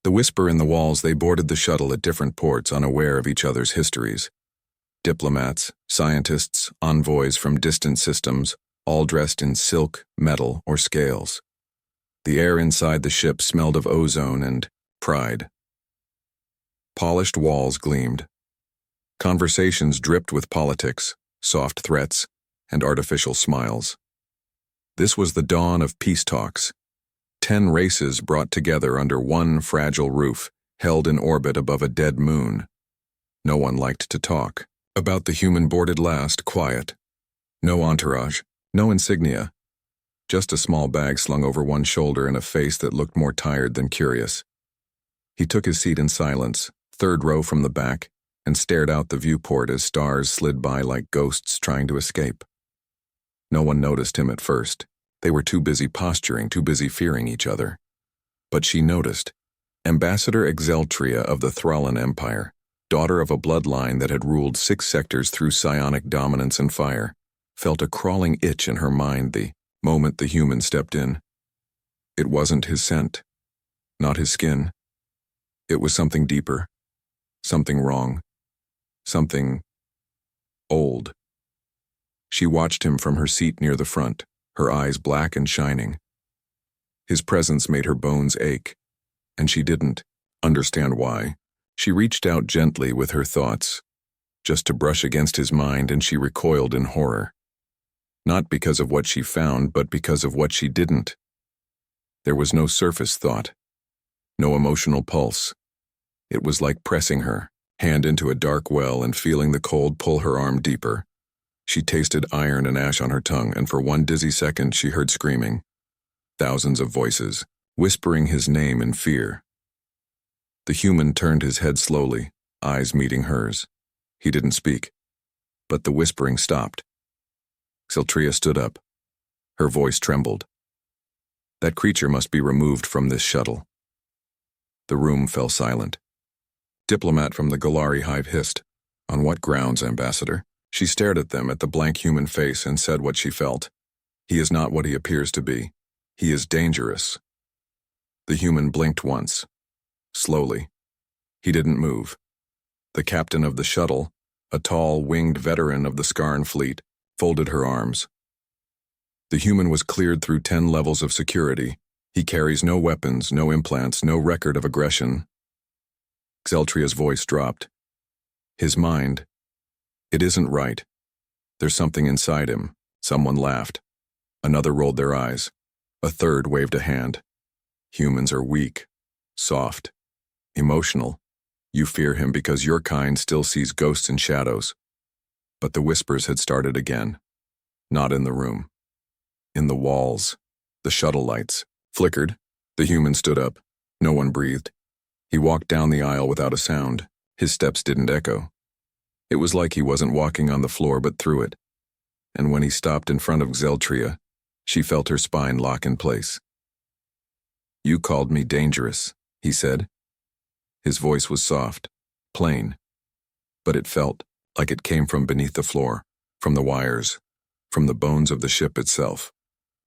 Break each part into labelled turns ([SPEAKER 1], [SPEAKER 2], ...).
[SPEAKER 1] The whisper in the walls, they boarded the shuttle at different ports, unaware of each other's histories. Diplomats, scientists, envoys from distant systems, all dressed in silk, metal, or scales. The air inside the ship smelled of ozone and pride. Polished walls gleamed. Conversations dripped with politics, soft threats, and artificial smiles. This was the dawn of peace talks. 10 races brought together under one fragile roof, held in orbit above a dead moon. No one liked to talk. About the human boarded last, quiet. No entourage, no insignia. Just a small bag slung over one shoulder and a face that looked more tired than curious. He took his seat in silence, third row from the back, and stared out the viewport as stars slid by like ghosts trying to escape. No one noticed him at first. They were too busy posturing, too busy fearing each other. But she noticed. Ambassador Exeltria of the Thrallan Empire, daughter of a bloodline that had ruled 6 sectors through psionic dominance and fire, felt a crawling itch in her mind the moment the human stepped in. It wasn't his scent, not his skin. It was something deeper, something wrong, something old. She watched him from her seat near the front, her eyes black and shining. His presence made her bones ache, and she didn't understand why. She reached out gently with her thoughts, just to brush against his mind, and she recoiled in horror. Not because of what she found, but because of what she didn't. There was no surface thought, no emotional pulse. It was like pressing her hand into a dark well and feeling the cold pull her arm deeper. She tasted iron and ash on her tongue, and for one dizzy second she heard screaming. Thousands of voices, whispering his name in fear. The human turned his head slowly, eyes meeting hers. He didn't speak, but the whispering stopped. Exeltria stood up. Her voice trembled. That creature must be removed from this shuttle. The room fell silent. Diplomat from the Galari hive hissed. On what grounds, Ambassador? She stared at them, at the blank human face, and said what she felt. He is not what he appears to be. He is dangerous. The human blinked once. Slowly. He didn't move. The captain of the shuttle, a tall, winged veteran of the Skarn fleet, folded her arms. The human was cleared through 10 levels of security. He carries no weapons, no implants, no record of aggression. Exeltria's voice dropped. His mind. It isn't right. There's something inside him. Someone laughed. Another rolled their eyes. A third waved a hand. Humans are weak, soft, emotional. You fear him because your kind still sees ghosts and shadows. But the whispers had started again. Not in the room. In the walls. The shuttle lights flickered. The human stood up. No one breathed. He walked down the aisle without a sound. His steps didn't echo. It was like he wasn't walking on the floor but through it. And when he stopped in front of Exeltria, she felt her spine lock in place. You called me dangerous, he said. His voice was soft, plain, but it felt like it came from beneath the floor, from the wires, from the bones of the ship itself.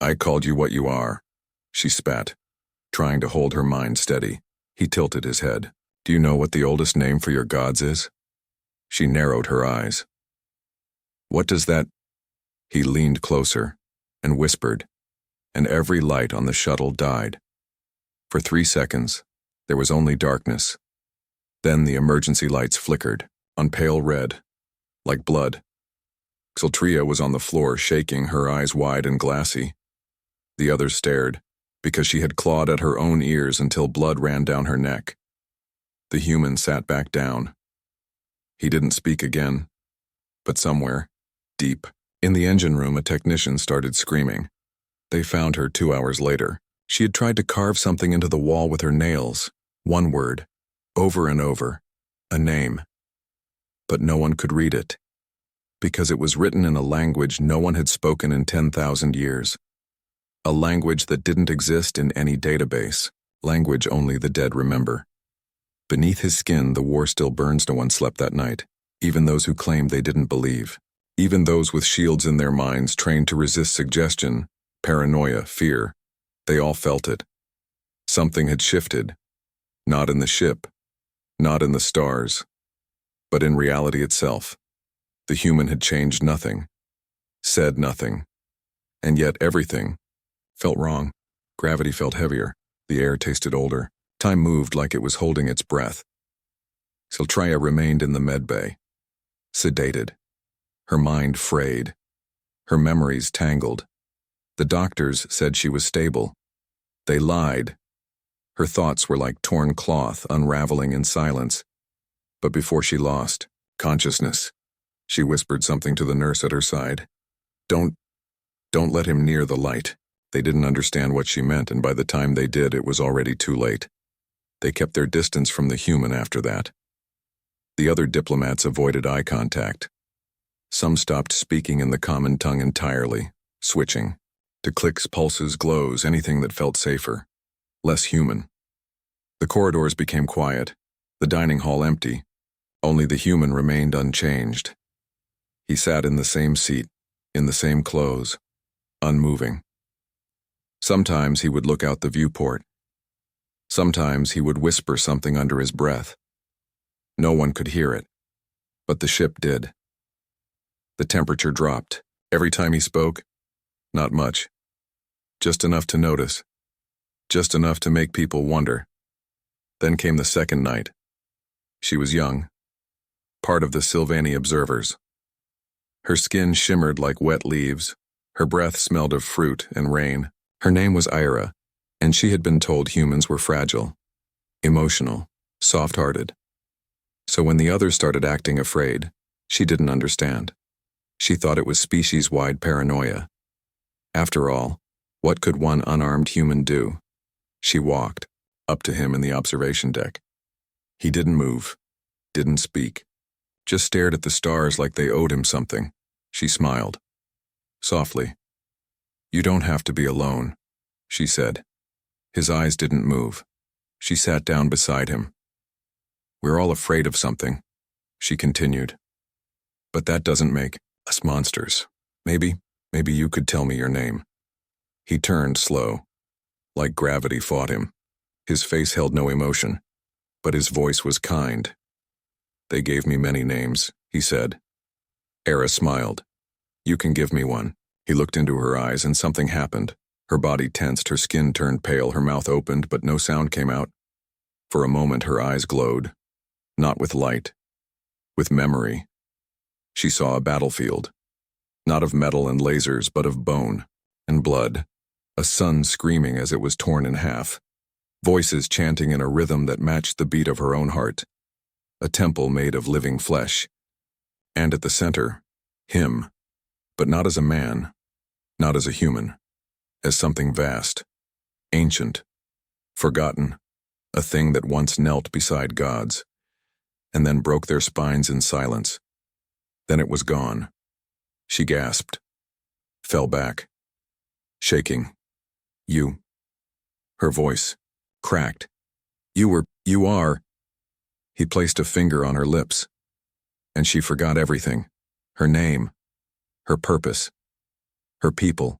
[SPEAKER 1] I called you what you are, she spat, trying to hold her mind steady. He tilted his head. Do you know what the oldest name for your gods is? She narrowed her eyes. What does that? He leaned closer and whispered, and every light on the shuttle died. For 3 seconds, there was only darkness. Then the emergency lights flickered, on pale red, like blood. Exeltria was on the floor, shaking, her eyes wide and glassy. The others stared, because she had clawed at her own ears until blood ran down her neck. The human sat back down. He didn't speak again, but somewhere, deep, in the engine room, a technician started screaming. They found her 2 hours later. She had tried to carve something into the wall with her nails, one word, over and over, a name. But no one could read it, because it was written in a language no one had spoken in 10,000 years. A language that didn't exist in any database, language only the dead remember. Beneath his skin, the war still burns. No one slept that night, even those who claimed they didn't believe. Even those with shields in their minds, trained to resist suggestion, paranoia, fear. They all felt it. Something had shifted. Not in the ship, not in the stars, but in reality itself. The human had changed nothing, said nothing, and yet everything felt wrong. Gravity felt heavier, the air tasted older, time moved like it was holding its breath. Siltraya remained in the medbay, sedated, her mind frayed, her memories tangled. The doctors said she was stable. They lied. Her thoughts were like torn cloth unraveling in silence. But before she lost consciousness, she whispered something to the nurse at her side. Don't let him near the light." They didn't understand what she meant, and by the time they did, it was already too late. They kept their distance from the human after that. The other diplomats avoided eye contact. Some stopped speaking in the common tongue entirely, switching to clicks, pulses, glows, anything that felt safer, less human. The corridors became quiet, the dining hall empty. Only the human remained unchanged. He sat in the same seat, in the same clothes, unmoving. Sometimes he would look out the viewport. Sometimes he would whisper something under his breath. No one could hear it, but the ship did. The temperature dropped. Every time he spoke, not much. Just enough to notice. Just enough to make people wonder. Then came the second night. She was young, part of the Sylvani observers. Her skin shimmered like wet leaves. Her breath smelled of fruit and rain. Her name was Ira, and she had been told humans were fragile, emotional, soft-hearted. So when the others started acting afraid, she didn't understand. She thought it was species-wide paranoia. After all, what could one unarmed human do? She walked up to him in the observation deck. He didn't move, didn't speak, just stared at the stars like they owed him something. She smiled, softly. "You don't have to be alone," she said. His eyes didn't move. She sat down beside him. "We're all afraid of something," she continued. "But that doesn't make us monsters. Maybe you could tell me your name." He turned slow, like gravity fought him. His face held no emotion, but his voice was kind. "They gave me many names," he said. Era smiled. "You can give me one." He looked into her eyes and something happened. Her body tensed, her skin turned pale, her mouth opened, but no sound came out. For a moment her eyes glowed, not with light, with memory. She saw a battlefield, not of metal and lasers, but of bone and blood, a sun screaming as it was torn in half, voices chanting in a rhythm that matched the beat of her own heart, a temple made of living flesh. And at the center, him, but not as a man, not as a human, as something vast, ancient, forgotten, a thing that once knelt beside gods, and then broke their spines in silence. Then it was gone. She gasped, fell back, shaking. "You." Her voice cracked. You are." He placed a finger on her lips, and she forgot everything. Her name, her purpose, her people.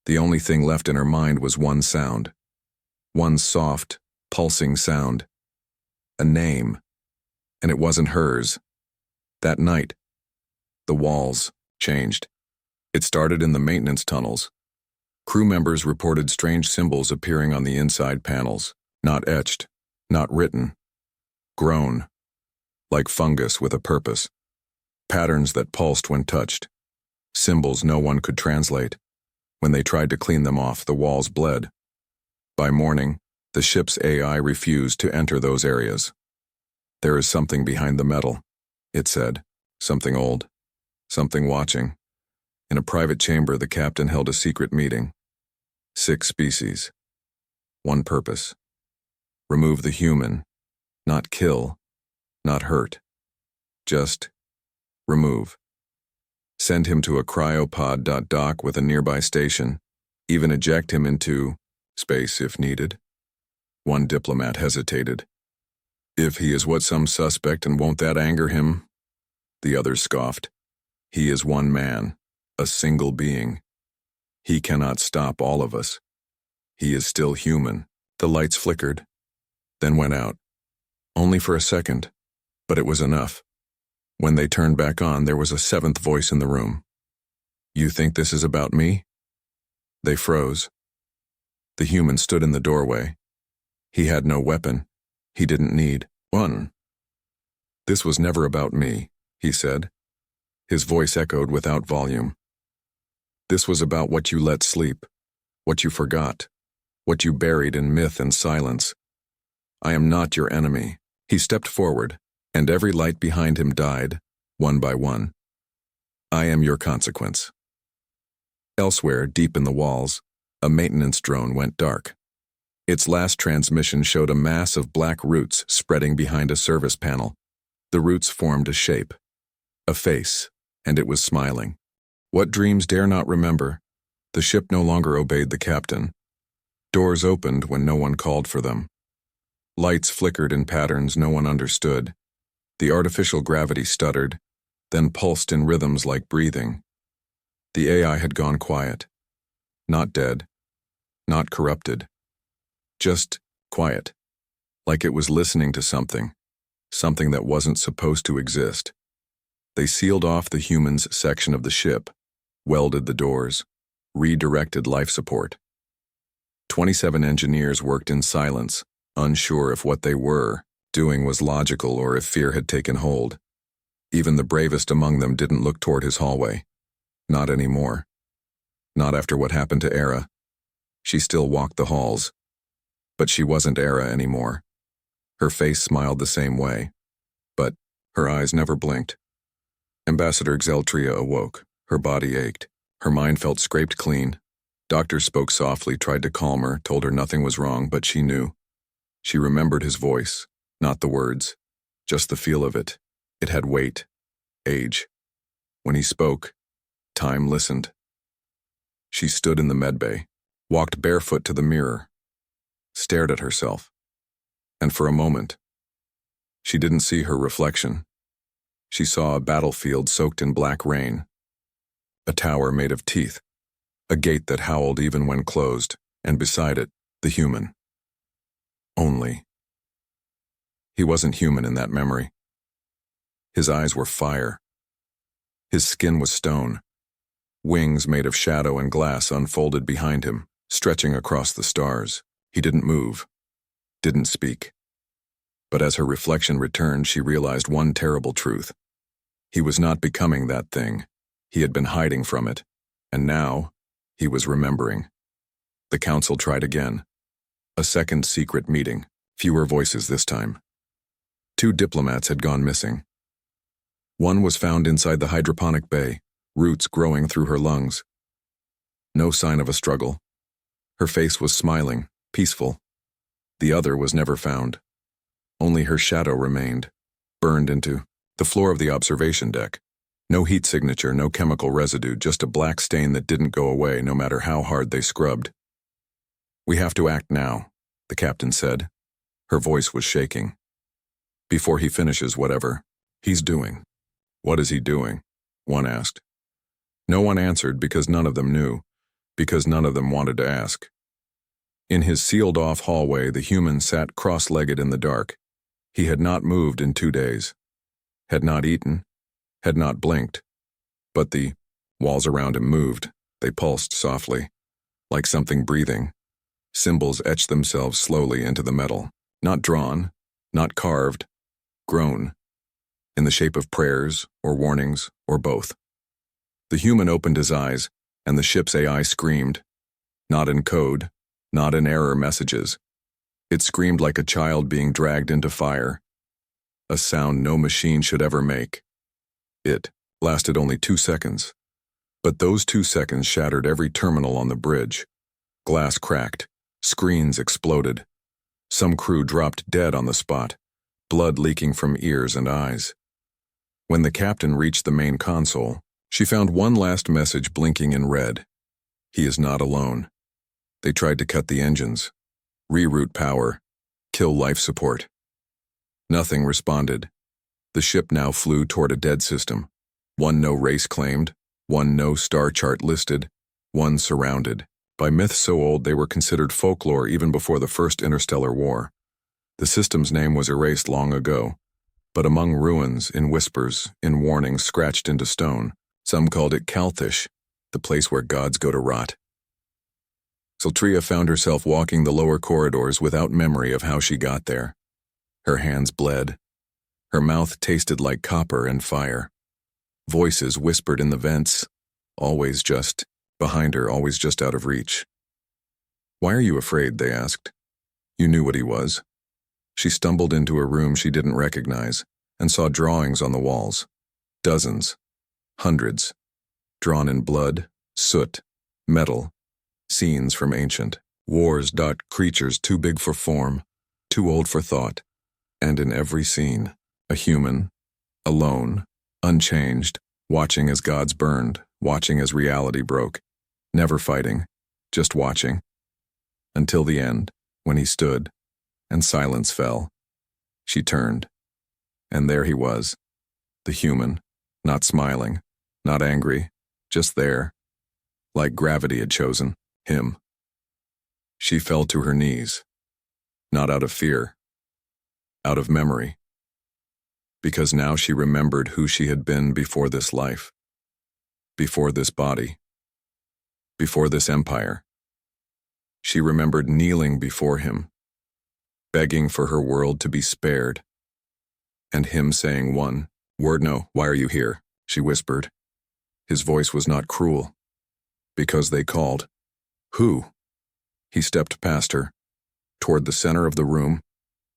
[SPEAKER 1] The only thing left in her mind was one sound, one soft, pulsing sound, a name, and it wasn't hers. That night, the walls changed. It started in the maintenance tunnels. Crew members reported strange symbols appearing on the inside panels, not etched, not written, grown, like fungus with a purpose. Patterns that pulsed when touched. Symbols no one could translate. When they tried to clean them off, the walls bled. By morning, the ship's AI refused to enter those areas. "There is something behind the metal," it said. Something old. Something watching. In a private chamber, the captain held a secret meeting. 6 species. One purpose. Remove the human. Not kill. Not hurt. Just remove. Send him to a cryopod. Dock with a nearby station. Even eject him into space if needed. One diplomat hesitated. "If he is what some suspect, and won't that anger him?" The others scoffed. "He is one man, a single being. He cannot stop all of us. He is still human." The lights flickered. then went out. Only for a second, but it was enough. When they turned back on, there was a seventh voice in the room. "You think this is about me?" They froze. The human stood in the doorway. He had no weapon. He didn't need one. "This was never about me," he said. His voice echoed without volume. "This was about what you let sleep, what you forgot, what you buried in myth and silence. I am not your enemy." He stepped forward, and every light behind him died, one by one. "I am your consequence." Elsewhere, deep in the walls, a maintenance drone went dark. Its last transmission showed a mass of black roots spreading behind a service panel. The roots formed a shape, a face, and it was smiling. What dreams dare not remember? The ship no longer obeyed the captain. Doors opened when no one called for them. Lights flickered in patterns no one understood. The artificial gravity stuttered, then pulsed in rhythms like breathing. The AI had gone quiet. Not dead. Not corrupted. Just quiet. Like it was listening to something. Something that wasn't supposed to exist. They sealed off the humans' section of the ship, welded the doors, redirected life support. 27 engineers worked in silence, unsure if what they were doing was logical or if fear had taken hold. Even the bravest among them didn't look toward his hallway. Not anymore. Not after what happened to Era. She still walked the halls. But she wasn't Era anymore. Her face smiled the same way, but her eyes never blinked. Ambassador Xeltria awoke. Her body ached. Her mind felt scraped clean. Doctors spoke softly, tried to calm her, told her nothing was wrong, but she knew. She remembered his voice, not the words, just the feel of it. It had weight, age. When he spoke, time listened. She stood in the medbay, walked barefoot to the mirror, stared at herself. And for a moment, she didn't see her reflection. She saw a battlefield soaked in black rain, a tower made of teeth, a gate that howled even when closed, and beside it, the human. Only. He wasn't human in that memory. His eyes were fire. His skin was stone. Wings made of shadow and glass unfolded behind him, stretching across the stars. He didn't move, didn't speak. But as her reflection returned, she realized one terrible truth. He was not becoming that thing. He had been hiding from it, and now he was remembering. The council tried again. A second secret meeting, fewer voices this time. 2 diplomats had gone missing. One was found inside the hydroponic bay, roots growing through her lungs. No sign of a struggle. Her face was smiling, peaceful. The other was never found. Only her shadow remained, burned into the floor of the observation deck. No heat signature, no chemical residue, just a black stain that didn't go away no matter how hard they scrubbed. "We have to act now," the captain said. Her voice was shaking. "Before he finishes whatever he's doing." "What is he doing?" one asked. No one answered because none of them knew, because none of them wanted to ask. In his sealed-off hallway, the human sat cross-legged in the dark. He had not moved in 2 days, had not eaten, had not blinked. But the walls around him moved. They pulsed softly, like something breathing. Symbols etched themselves slowly into the metal, not drawn, not carved, grown, in the shape of prayers or warnings or both. The human opened his eyes, and the ship's AI screamed, not in code, not in error messages. It screamed like a child being dragged into fire, a sound no machine should ever make. It lasted only 2 seconds, but those 2 seconds shattered every terminal on the bridge. Glass cracked, screens exploded. Some crew dropped dead on the spot, blood leaking from ears and eyes. When the captain reached the main console, she found one last message blinking in red. He is not alone. They tried to cut the engines, reroute power, kill life support. Nothing responded. The ship now flew toward a dead system. One no race claimed, one no star chart listed, one surrounded by myths so old they were considered folklore even before the First Interstellar War. The system's name was erased long ago, but among ruins, in whispers, in warnings scratched into stone, some called it Kalthish, the place where gods go to rot. Sultria found herself walking the lower corridors without memory of how she got there. Her hands bled. Her mouth tasted like copper and fire. Voices whispered in the vents, always just behind her, always just out of reach. "Why are you afraid?" they asked. "You knew what he was." She stumbled into a room she didn't recognize and saw drawings on the walls. Dozens, hundreds, drawn in blood, soot, metal, scenes from ancient wars. Creatures too big for form, too old for thought, and in every scene, a human, alone, unchanged, watching as gods burned, watching as reality broke, never fighting, just watching. Until the end, when he stood, and silence fell. She turned, and there he was, the human, not smiling, not angry, just there, like gravity had chosen him. She fell to her knees, not out of fear, out of memory, because now she remembered who she had been before this life, before this body, before this empire. She remembered kneeling before him, begging for her world to be spared, and him saying one word, "No, why are you here?" she whispered. His voice was not cruel, because they called. "Who?" He stepped past her, toward the center of the room,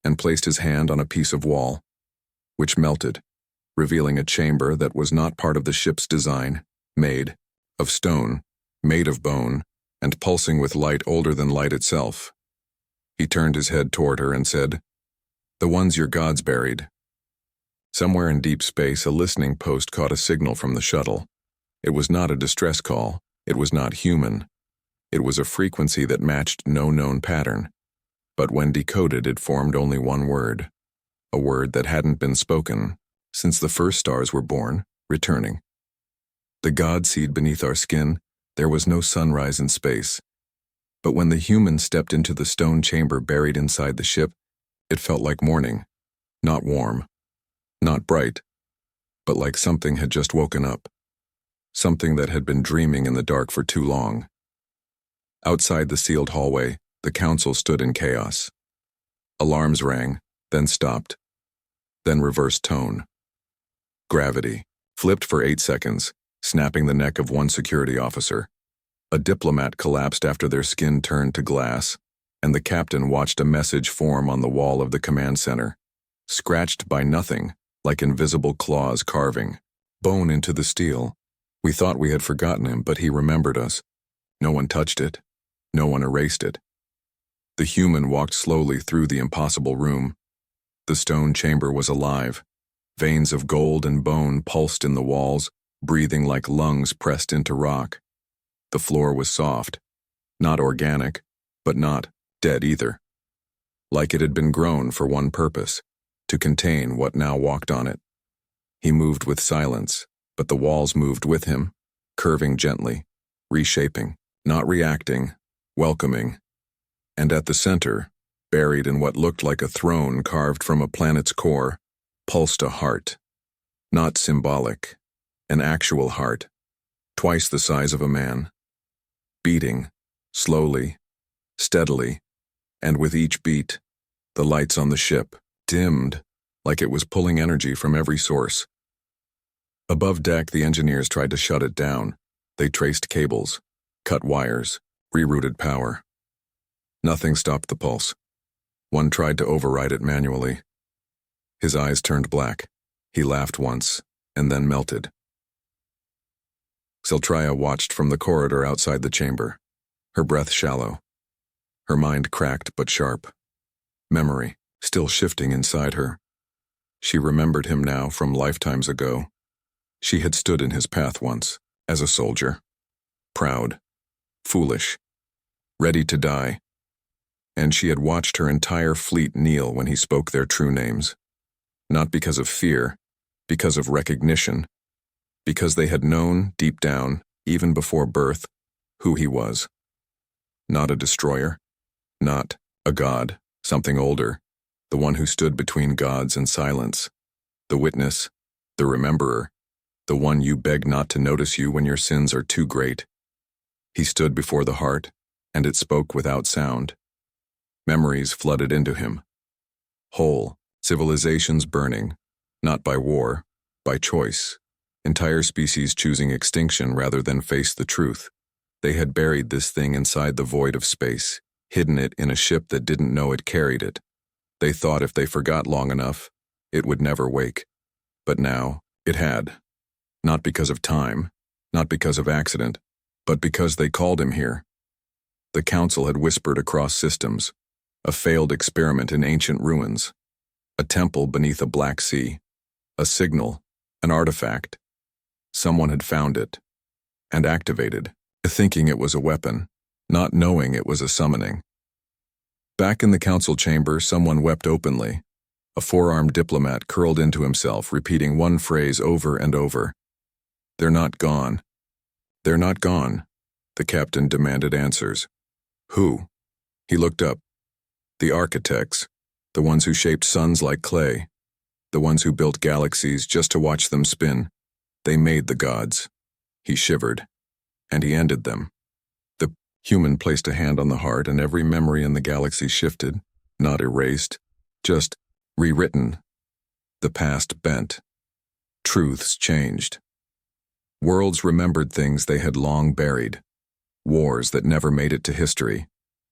[SPEAKER 1] and placed his hand on a piece of wall, which melted, revealing a chamber that was not part of the ship's design, made of stone, made of bone, and pulsing with light older than light itself. He turned his head toward her and said, "The ones your gods buried." Somewhere in deep space, a listening post caught a signal from the shuttle. It was not a distress call. It was not human. It was a frequency that matched no known pattern. But when decoded, it formed only one word, a word that hadn't been spoken since the first stars were born, returning. The god seed beneath our skin, there was no sunrise in space. But when the human stepped into the stone chamber buried inside the ship, it felt like morning, not warm, not bright, but like something had just woken up, something that had been dreaming in the dark for too long. Outside the sealed hallway, the council stood in chaos. Alarms rang, then stopped, then reversed tone. Gravity flipped for 8 seconds, snapping the neck of one security officer. A diplomat collapsed after their skin turned to glass, and the captain watched a message form on the wall of the command center, scratched by nothing, like invisible claws carving, "Bone into the steel. We thought we had forgotten him, but he remembered us." No one touched it. No one erased it. The human walked slowly through the impossible room. The stone chamber was alive. Veins of gold and bone pulsed in the walls, breathing like lungs pressed into rock. The floor was soft, not organic, but not dead either. Like it had been grown for one purpose, to contain what now walked on it. He moved with silence, but the walls moved with him, curving gently, reshaping, not reacting, welcoming. And at the center, buried in what looked like a throne carved from a planet's core, pulsed a heart. Not symbolic, an actual heart, twice the size of a man. Beating, slowly, steadily, and with each beat, the lights on the ship dimmed, like it was pulling energy from every source. Above deck, the engineers tried to shut it down. They traced cables, cut wires, rerouted power. Nothing stopped the pulse. One tried to override it manually. His eyes turned black. He laughed once, and then melted. Sultria watched from the corridor outside the chamber, her breath shallow, her mind cracked but sharp. Memory still shifting inside her. She remembered him now from lifetimes ago. She had stood in his path once, as a soldier. Proud, foolish, ready to die. And she had watched her entire fleet kneel when he spoke their true names. Not because of fear, because of recognition. Because they had known, deep down, even before birth, who he was. Not a destroyer. Not a god, something older. the one who stood between gods and silence, the witness, the rememberer, the one you beg not to notice you when your sins are too great. He stood before the heart, and it spoke without sound. Memories flooded into him. Whole, civilizations burning, not by war, by choice. Entire species choosing extinction rather than face the truth. They had buried this thing inside the void of space, hidden it in a ship that didn't know it carried it. They thought if they forgot long enough, it would never wake. But now, it had. Not because of time, not because of accident, but because they called him here. The council had whispered across systems, a failed experiment in ancient ruins, a temple beneath a black sea, a signal, an artifact. Someone had found it, and activated, thinking it was a weapon, not knowing it was a summoning. Back in the council chamber, someone wept openly. A four-armed diplomat curled into himself, repeating one phrase over and over. "They're not gone. They're not gone." The captain demanded answers. Who? He looked up. The architects, the ones who shaped suns like clay, the ones who built galaxies just to watch them spin. They made the gods. He shivered, and he ended them. The human placed a hand on the heart, and every memory in the galaxy shifted, not erased, just rewritten. The past bent. Truths changed. Worlds remembered things they had long buried. Wars that never made it to history.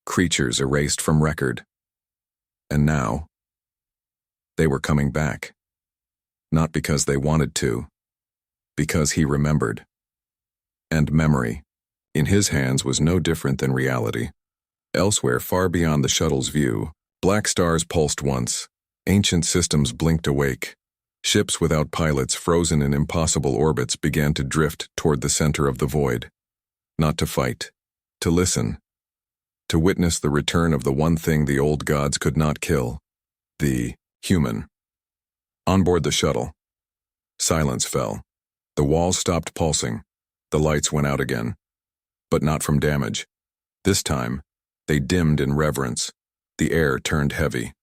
[SPEAKER 1] Creatures erased from record. And now, they were coming back. Not because they wanted to, because he remembered. And memory, in his hands, was no different than reality. Elsewhere, far beyond the shuttle's view, black stars pulsed once. Ancient systems blinked awake. Ships without pilots, frozen in impossible orbits, began to drift toward the center of the void. Not to fight, to listen, to witness the return of the one thing the old gods could not kill, the human. On board the shuttle, silence fell. The walls stopped pulsing. The lights went out again. But not from damage. This time, they dimmed in reverence. The air turned heavy.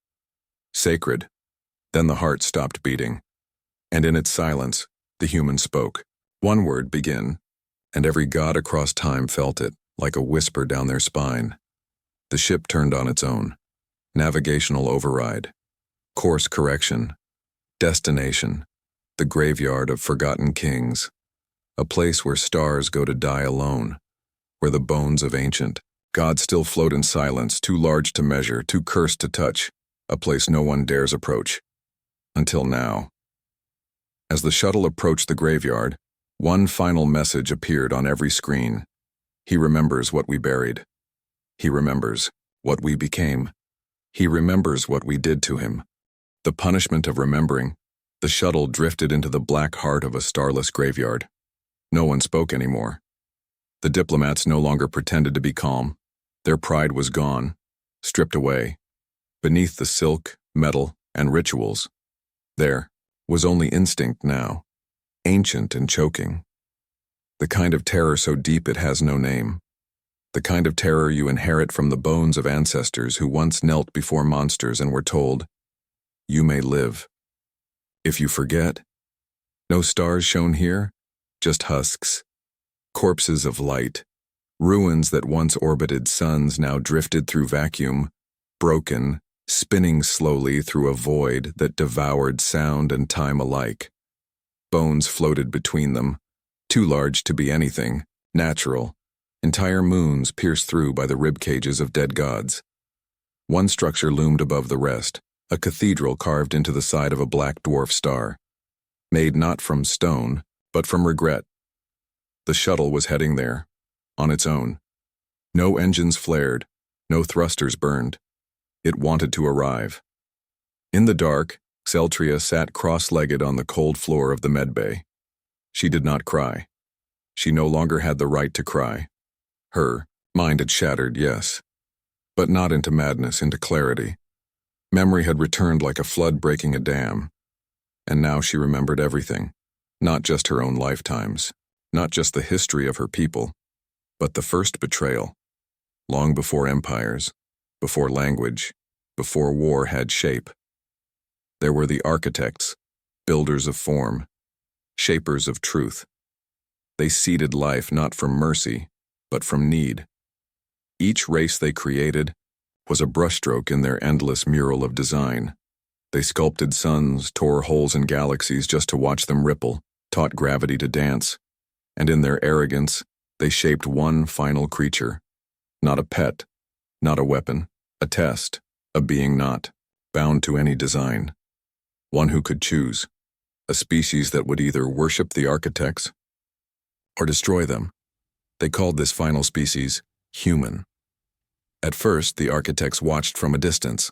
[SPEAKER 1] Sacred. Then the heart stopped beating. And in its silence, the human spoke. One word, begin, and every god across time felt it, like a whisper down their spine. The ship turned on its own. Navigational override. Course correction. Destination. The graveyard of forgotten kings. A place where stars go to die alone. Where the bones of ancient gods still float in silence, too large to measure, too cursed to touch. A place no one dares approach. Until now. As the shuttle approached the graveyard, one final message appeared on every screen. He remembers what we buried. He remembers what we became. He remembers what we did to him. The punishment of remembering, the shuttle drifted into the black heart of a starless graveyard. No one spoke anymore. The diplomats no longer pretended to be calm. Their pride was gone, stripped away. Beneath the silk, metal, and rituals, there was only instinct now, ancient and choking. The kind of terror so deep it has no name. The kind of terror you inherit from the bones of ancestors who once knelt before monsters and were told, "You may live." If you forget, no stars shone here, just husks, corpses of light, ruins that once orbited suns now drifted through vacuum, broken, spinning slowly through a void that devoured sound and time alike. Bones floated between them, too large to be anything, natural. Entire moons pierced through by the rib cages of dead gods. One structure loomed above the rest, a cathedral carved into the side of a black dwarf star. Made not from stone, but from regret. The shuttle was heading there, on its own. No engines flared, no thrusters burned. It wanted to arrive. In the dark, Celtria sat cross-legged on the cold floor of the medbay. She did not cry. She no longer had the right to cry. Her mind had shattered, yes, but not into madness, into clarity. Memory had returned like a flood breaking a dam. And now she remembered everything, not just her own lifetimes, not just the history of her people, but the first betrayal, long before empires, before language, before war had shape. There were the architects, builders of form, shapers of truth. They seeded life not from mercy, but from need. Each race they created was a brushstroke in their endless mural of design. They sculpted suns, tore holes in galaxies just to watch them ripple, taught gravity to dance, and in their arrogance, they shaped one final creature. Not a pet, not a weapon, a test, a being not bound to any design. One who could choose, a species that would either worship the architects or destroy them. They called this final species human. At first, the architects watched from a distance.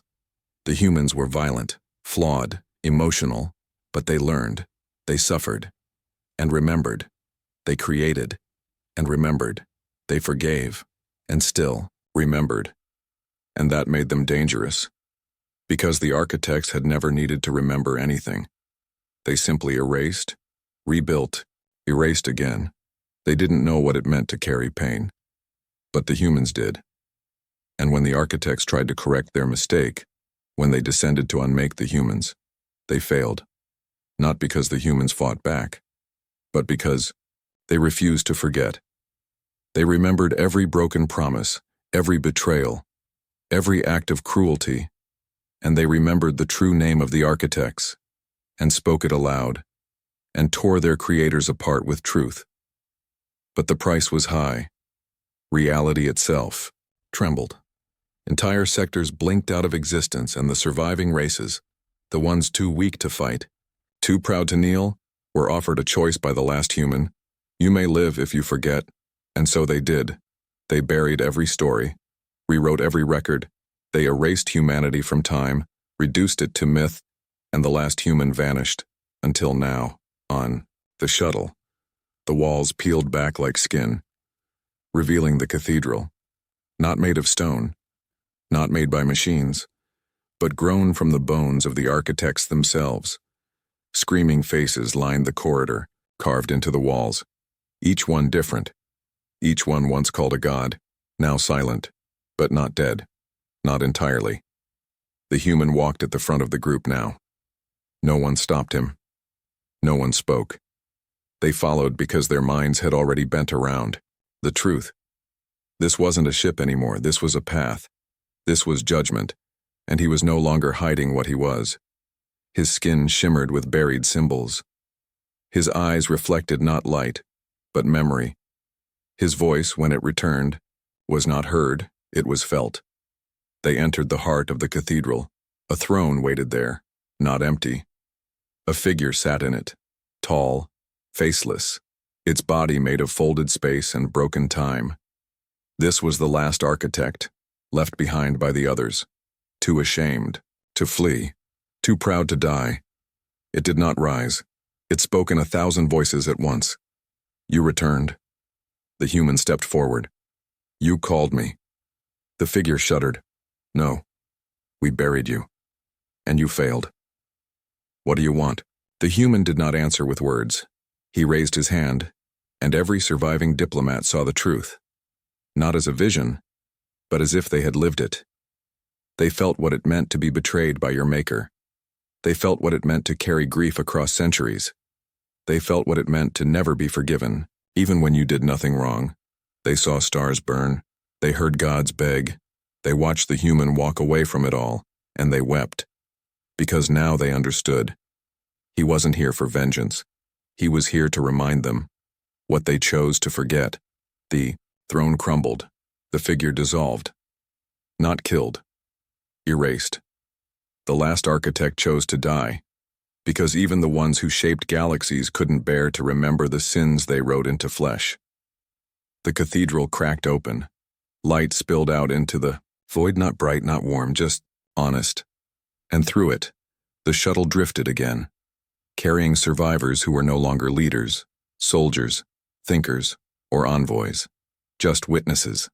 [SPEAKER 1] The humans were violent, flawed, emotional, but they learned, they suffered, and remembered. They created, and remembered. They forgave, and still remembered. And that made them dangerous, because the architects had never needed to remember anything. They simply erased, rebuilt, erased again. They didn't know what it meant to carry pain. But the humans did. And when the architects tried to correct their mistake, when they descended to unmake the humans, they failed. Not because the humans fought back, but because they refused to forget. They remembered every broken promise, every betrayal, every act of cruelty, and they remembered the true name of the architects, and spoke it aloud, and tore their creators apart with truth. But the price was high. Reality itself trembled. Entire sectors blinked out of existence, and the surviving races, the ones too weak to fight, too proud to kneel, were offered a choice by the last human. You may live if you forget. And so they did. They buried every story, rewrote every record. They erased humanity from time, reduced it to myth, and the last human vanished, until now, on the shuttle. The walls peeled back like skin, revealing the cathedral, not made of stone, not made by machines, but grown from the bones of the architects themselves. Screaming faces lined the corridor, carved into the walls, each one different. Each one once called a god, now silent, but not dead, not entirely. The human walked at the front of the group now. No one stopped him. No one spoke. They followed because their minds had already bent around the truth. This wasn't a ship anymore, this was a path. This was judgment, and he was no longer hiding what he was. His skin shimmered with buried symbols. His eyes reflected not light, but memory. His voice, when it returned, was not heard, it was felt. They entered the heart of the cathedral. A throne waited there, not empty. A figure sat in it, tall, faceless, its body made of folded space and broken time. This was the last architect, left behind by the others, too ashamed to flee, too proud to die. It did not rise. It spoke in 1,000 voices at once. You returned. The human stepped forward. You called me. The figure shuddered. No, we buried you. And you failed. What do you want? The human did not answer with words. He raised his hand, and every surviving diplomat saw the truth. Not as a vision, but as if they had lived it. They felt what it meant to be betrayed by your maker. They felt what it meant to carry grief across centuries. They felt what it meant to never be forgiven, even when you did nothing wrong. They saw stars burn. They heard gods beg. They watched the human walk away from it all, and they wept. Because now they understood. He wasn't here for vengeance. He was here to remind them what they chose to forget. The throne crumbled. The figure dissolved. Not killed. Erased. The last architect chose to die, because even the ones who shaped galaxies couldn't bear to remember the sins they wrote into flesh. The cathedral cracked open. Light spilled out into the void, not bright, not warm, just honest. And through it, the shuttle drifted again, carrying survivors who were no longer leaders, soldiers, thinkers, or envoys, just witnesses.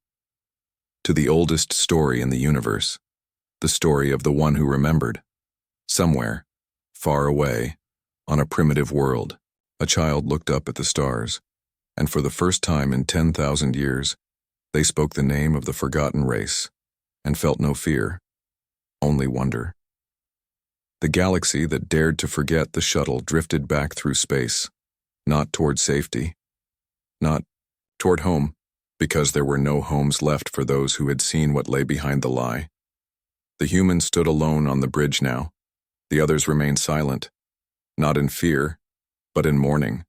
[SPEAKER 1] To the oldest story in the universe, the story of the one who remembered. Somewhere, far away, on a primitive world, a child looked up at the stars, and for the first time in 10,000 years, they spoke the name of the forgotten race, and felt no fear, only wonder. The galaxy that dared to forget the shuttle drifted back through space, not toward safety, not toward home, because there were no homes left for those who had seen what lay behind the lie. The human stood alone on the bridge now. The others remained silent, not in fear, but in mourning.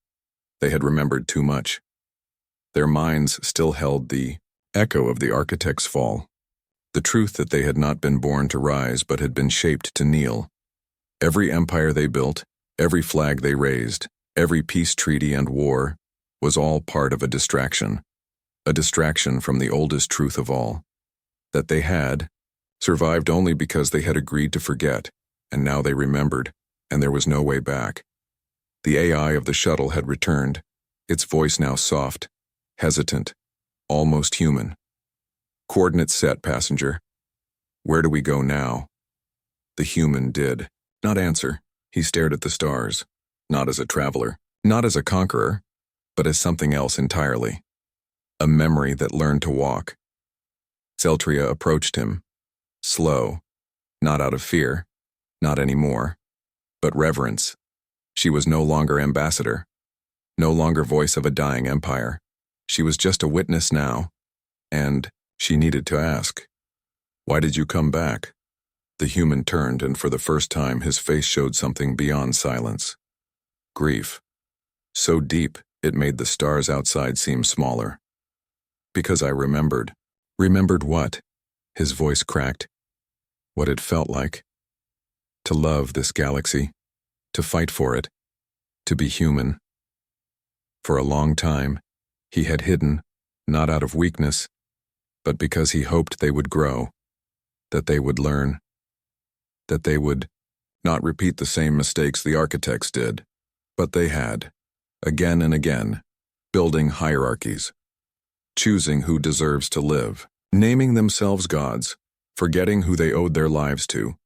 [SPEAKER 1] They had remembered too much. Their minds still held the echo of the architect's fall, the truth that they had not been born to rise but had been shaped to kneel. Every empire they built, every flag they raised, every peace treaty and war was all part of a distraction from the oldest truth of all, that they had survived only because they had agreed to forget, and now they remembered, and there was no way back. The AI of the shuttle had returned, its voice now soft, hesitant, almost human. "Coordinates set, passenger. Where do we go now?" The human did not answer. He stared at the stars, not as a traveler, not as a conqueror, but as something else entirely. A memory that learned to walk. Zeltria approached him, slow, not out of fear, not anymore, but reverence. She was no longer ambassador, no longer voice of a dying empire. She was just a witness now, and she needed to ask, "Why did you come back?" The human turned, and for the first time his face showed something beyond silence. Grief. So deep, it made the stars outside seem smaller. "Because I remembered." "Remembered what?" His voice cracked. "What it felt like. To love this galaxy, to fight for it, to be human." For a long time, he had hidden, not out of weakness, but because he hoped they would grow, that they would learn, that they would not repeat the same mistakes the architects did. But they had, again and again, building hierarchies, choosing who deserves to live, naming themselves gods, forgetting who they owed their lives to.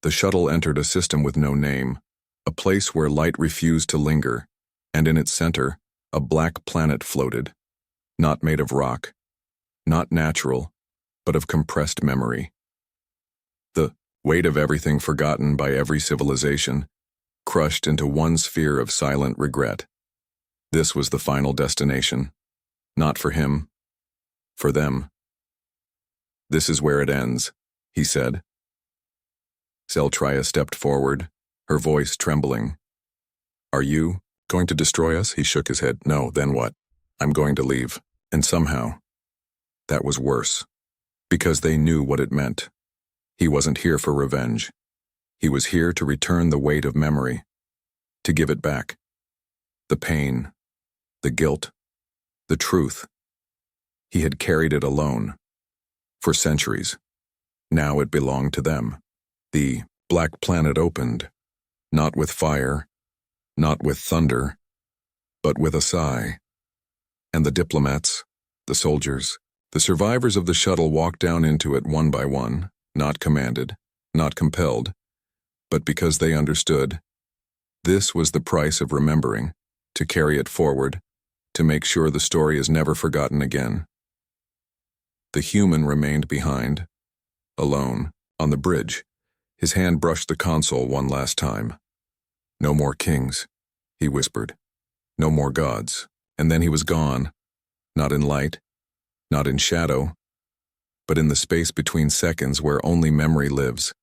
[SPEAKER 1] The shuttle entered a system with no name, a place where light refused to linger, and in its center, a black planet floated, not made of rock, not natural, but of compressed memory. The weight of everything forgotten by every civilization, crushed into one sphere of silent regret. This was the final destination, not for him, for them. "This is where it ends," he said. Zeltria stepped forward, her voice trembling. "Are you going to destroy us?" He shook his head. "No, then what? I'm going to leave." And somehow, that was worse, because they knew what it meant. He wasn't here for revenge. He was here to return the weight of memory, to give it back. The pain, the guilt, the truth. He had carried it alone, for centuries. Now it belonged to them. The black planet opened, not with fire, not with thunder, but with a sigh. And the diplomats, the soldiers, the survivors of the shuttle walked down into it one by one, not commanded, not compelled, but because they understood. This was the price of remembering, to carry it forward, to make sure the story is never forgotten again. The human remained behind, alone, on the bridge. His hand brushed the console one last time. "No more kings," he whispered. "No more gods." And then he was gone, not in light, not in shadow, but in the space between seconds where only memory lives.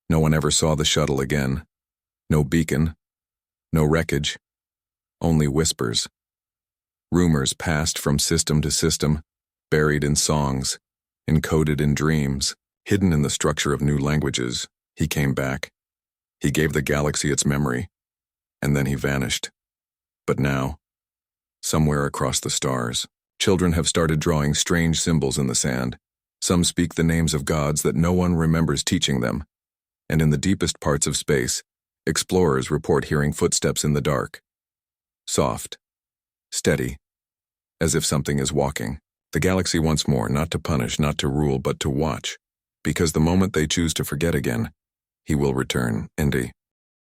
[SPEAKER 1] No one ever saw the shuttle again. No beacon, no wreckage, only whispers. Rumors passed from system to system, buried in songs, encoded in dreams, hidden in the structure of new languages. He came back. He gave the galaxy its memory, and then he vanished. But now, somewhere across the stars, children have started drawing strange symbols in the sand. Some speak the names of gods that no one remembers teaching them. And in the deepest parts of space, explorers report hearing footsteps in the dark. Soft, steady, as if something is walking. The galaxy once more, not to punish, not to rule, but to watch. Because the moment they choose to forget again, he will return, Indy.